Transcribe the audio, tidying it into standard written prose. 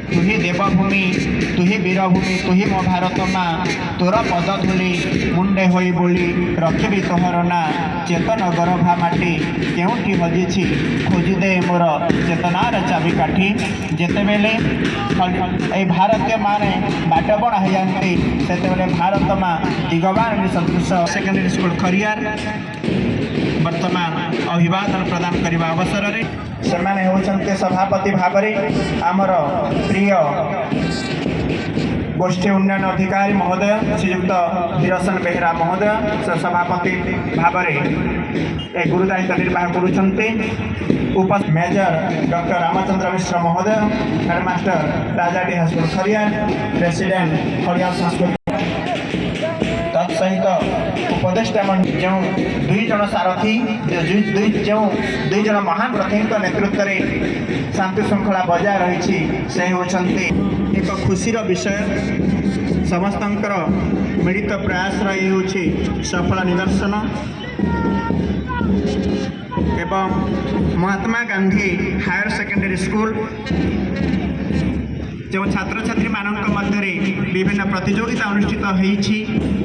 तुही देवभूमि तुही वीरभूमि तुही मो भारत माँ तोर पद धूली मुंडे होई बोली रखी तोहर ना चेतन गरभा माटी केउठी हजिछि खोजी दे मोर चेतनार चाबिकाठी जेतेबेले ए भारतीय माने बाट बण हो जाती सेतेबेले भारत माँ दिगवान सदृश सेकेंडरी स्कूल खरियार वर्तमान अभिवादन प्रदान करने अवसर से सभापति भाव आमर प्रिय गोष्ठी उन्नयन अधिकारी महोदय श्रीयुक्त हिरोसन बेहरा महोदय से सभापति भाव गुरुदायित्व निर्वाह कर मेजर डॉक्टर रामचंद्र मिश्र महोदय headmaster Rajadi high school Khariar president Khariar संस्कृति तत्सहित उपदेष्टा जो दुई जन सारथी जो दुई जन महान रथी नेतृत्व में शांति श्रृंखला बजाय रही से होती एक खुशीर विषय समस्त मिलित प्रयास ये सफल निदर्शन एवं Mahatma Gandhi higher secondary school जो छात्र छात्री मान मध्य विभिन्न प्रतियोगिता अनुष्ठित होती